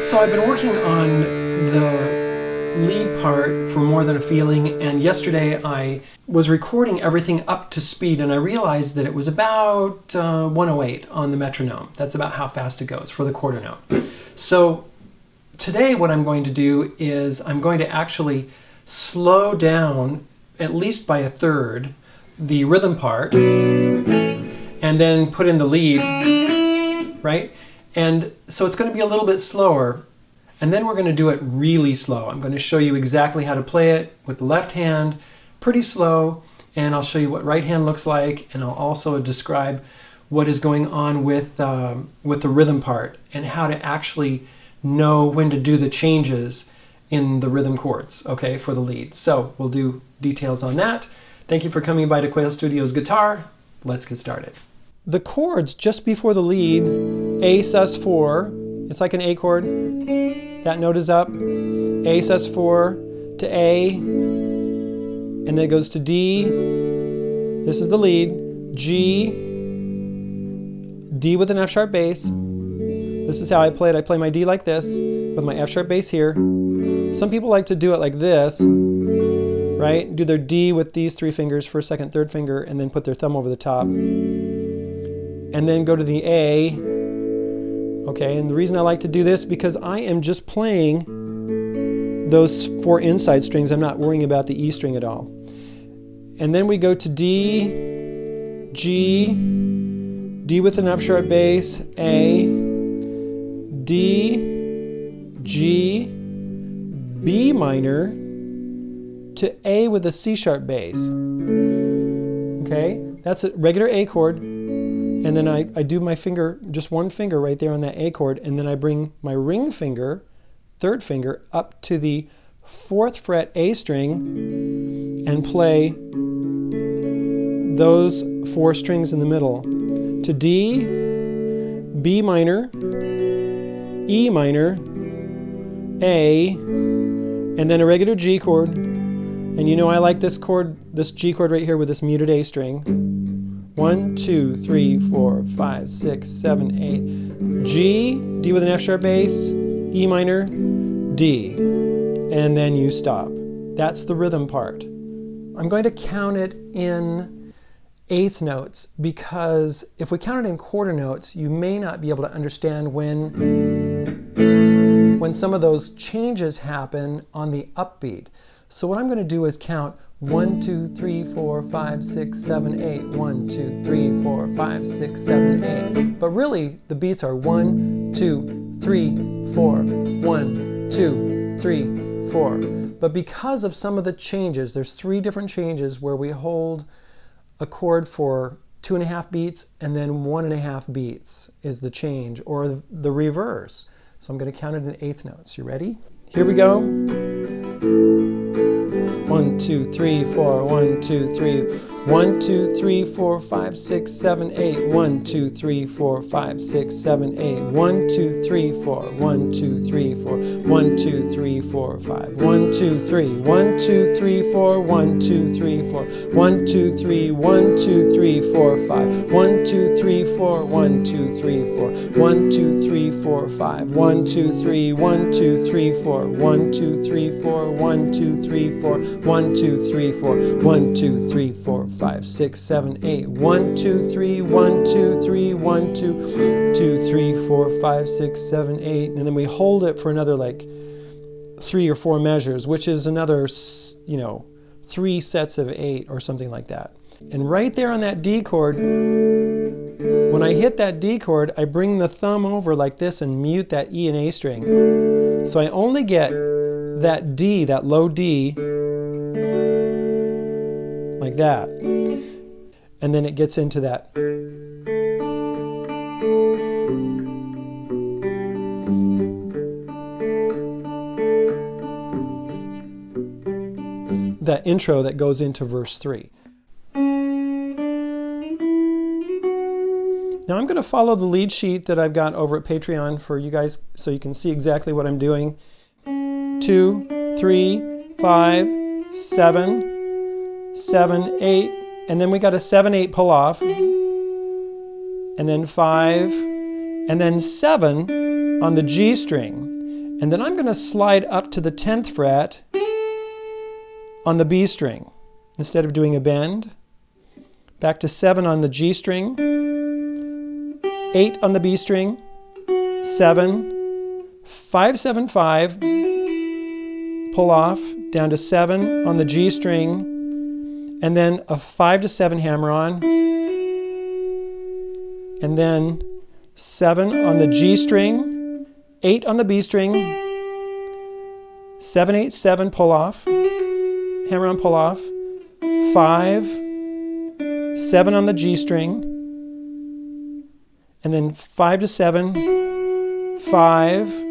So I've been working on the lead part for More Than a Feeling, and yesterday I was recording everything up to speed, and I realized that it was about 108 on the metronome. That's about how fast it goes for the quarter note. So today what I'm going to do is I'm going to actually slow down at least by a third the rhythm part and then put in the lead, right? And so it's going to be a little bit slower, and then we're going to do it really slow. I'm going to show you exactly how to play it with the left hand, pretty slow, and I'll show you what right hand looks like, and I'll also describe what is going on with the rhythm part and how to actually know when to do the changes in the rhythm chords, okay, for the lead. So we'll do details on that. Thank you for coming by to Quail Studios Guitar. Let's get started. The chords just before the lead, A sus4, it's like an A chord. That note is up. A sus4 to A, and then it goes to D. This is the lead. G, D with an F sharp bass. This is how I play it. I play my D like this with my F sharp bass here. Some people like to do it like this, right? Do their D with these three fingers, first, second, third finger, and then put their thumb over the top. And then go to the A. Okay, and the reason I like to do this because I am just playing those four inside strings. I'm not worrying about the E string at all. And then we go to D, G, D with an F sharp bass, A, D, G, B minor to A with a C sharp bass. Okay, that's a regular A chord. And then I do my finger, just one finger right there on that A chord, and then I bring my ring finger, third finger, up to the 4th fret A string and play those 4 strings in the middle to D, B minor, E minor, A, and then a regular G chord. And you know I like this chord, this G chord right here with this muted A string. 1, 2, 3, 4, 5, 6, 7, 8. G, D with an F sharp bass, E minor, D. And then you stop. That's the rhythm part. I'm going to count it in eighth notes because if we count it in quarter notes, you may not be able to understand when some of those changes happen on the upbeat. So what I'm going to do is count 1, 2, 3, 4, 5, 6, 7, 8. 1, 2, 3, 4, 5, 6, 7, 8. But really, the beats are 1, 2, 3, 4. 1, 2, 3, 4. But because of some of the changes, there's 3 different changes where we hold a chord for 2.5 beats and then 1.5 beats is the change, or the reverse. So I'm going to count it in eighth notes. You ready? Here we go. 1, 2, 3, 4, 1, 2, 3. 1, 2, 3, 4, 5, 6, 7, 8. 1, 2, 3, 4, 5, 6, 7, 8. 1, 2, 3, 4. 1, 2, 3, 4. 1, 2, 3, 4, 5. 1, 2, 3. 1, 2, 3, 4. 1, 2, 3, 4. 1, 2, 3. 1, 2, 3, 4, 5. 1, 2, 3, 4. 1, 2, 3, 4. 1, 2, 3, 4, 5. 1, 2, 3. 1, 2, 3, 4. 1, 2, 3, 4. 1, 2, 3, 4. 1, 2, 3, 4. 1, 2, 3, 4, 5, 6, 7, 8. 1, 2, 3, 1, 2, 3, 1, 2, 2, 3, 4, 5, 6, 7, 8. And then we hold it for another like 3 or 4 measures, which is another, 3 sets of 8 or something like that. And right there on that D chord, when I hit that D chord, I bring the thumb over like this and mute that E and A string. So I only get that D, that low D, like that. And then it gets into that. That intro that goes into verse 3. Now I'm going to follow the lead sheet that I've got over at Patreon for you guys so you can see exactly what I'm doing. 2, 3, 5, 7, 7, 8, and then we got a 7/8 pull off, and then 5, and then 7 on the G string. And then I'm going to slide up to the 10th fret on the B string. Instead of doing a bend, back to 7 on the G string, 8 on the B string, 7, 5, 7, 5, pull off, down to 7 on the G string, and then a 5 to 7 hammer on, and then 7 on the G string, 8 on the B string, 7, 8, 7, pull off, hammer on, pull off, 5, 7 on the G string, and then 5 to 7, 5,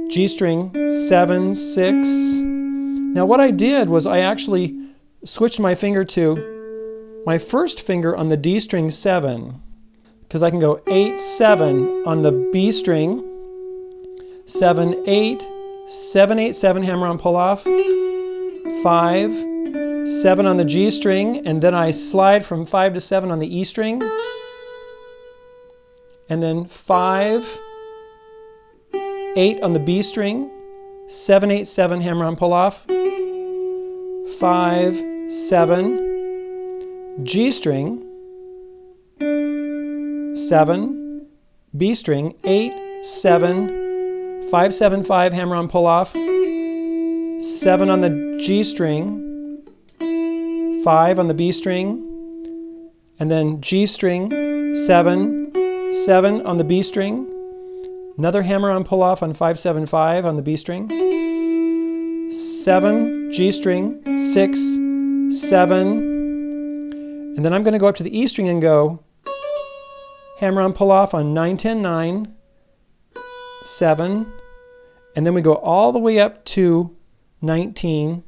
G string, 7, 6. Now what I did was I actually switched my finger to my first finger on the D string 7, because I can go 8, 7 on the B string, 7, 8, 7, 8, 7, hammer on, pull off, 5, 7 on the G string, and then I slide from 5 to 7 on the E string, and then 5, 8 on the B string, 7, 8, 7, hammer on, pull off, 5, 7, G string, 7, B string, 8, 7, 5, 7, 5, hammer on, pull off, 7 on the G string, 5 on the B string, and then G string, 7, 7 on the B string, another hammer on, pull off on 5, 7, 5 on the B string, 7, G string, 6, 7, and then I'm going to go up to the E string and go hammer on, pull off on 9, 10, 9, 7, and then we go all the way up to 19,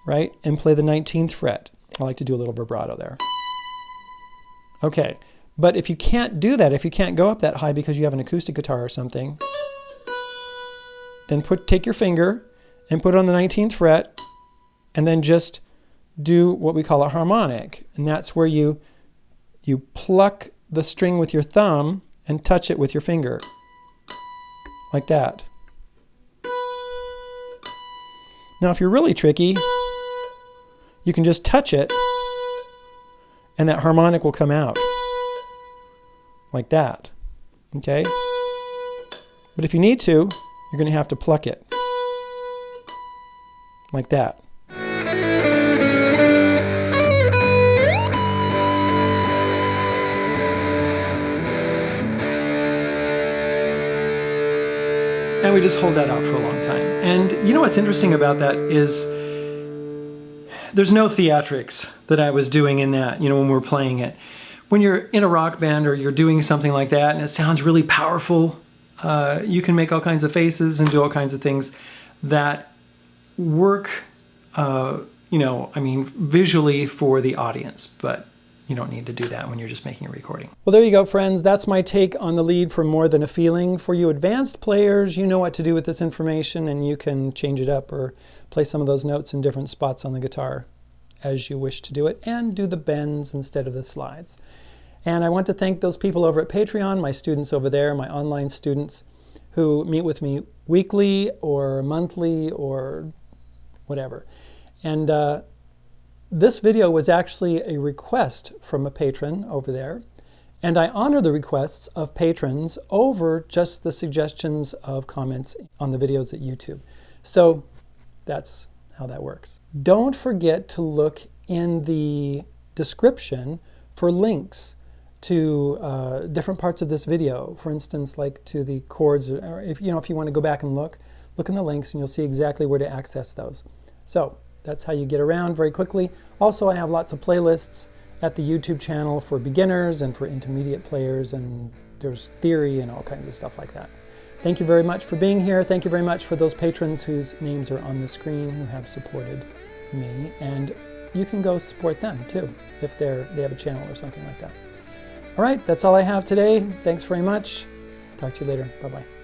right, and play the 19th fret. I like to do a little vibrato there. Okay, but if you can't do that, if you can't go up that high because you have an acoustic guitar or something, then take your finger and put it on the 19th fret, and then just do what we call a harmonic, and that's where you pluck the string with your thumb and touch it with your finger, like that. Now if you're really tricky, you can just touch it and that harmonic will come out, like that, okay? But if you need to, you're going to have to pluck it, like that. And we just hold that out for a long time. And you know what's interesting about that is there's no theatrics that I was doing in that, you know, when we're playing it. When you're in a rock band or you're doing something like that and it sounds really powerful, you can make all kinds of faces and do all kinds of things that work, you know, I mean, visually for the audience, but you don't need to do that when you're just making a recording. Well, there you go, friends. That's my take on the lead for More Than a Feeling. For you advanced players, you know what to do with this information, and you can change it up or play some of those notes in different spots on the guitar as you wish to do it, and do the bends instead of the slides. And I want to thank those people over at Patreon, my students over there, my online students who meet with me weekly or monthly or whatever. And this video was actually a request from a patron over there, and I honor the requests of patrons over just the suggestions of comments on the videos at YouTube. So that's how that works. Don't forget to look in the description for links to different parts of this video. For instance, like to the chords, or if you want to go back and look in the links and you'll see exactly where to access those. So that's how you get around very quickly. Also, I have lots of playlists at the YouTube channel for beginners and for intermediate players, and there's theory and all kinds of stuff like that. Thank you very much for being here. Thank you very much for those patrons whose names are on the screen who have supported me, and you can go support them too if they have a channel or something like that. All right, that's all I have today. Thanks very much. Talk to you later. Bye-bye.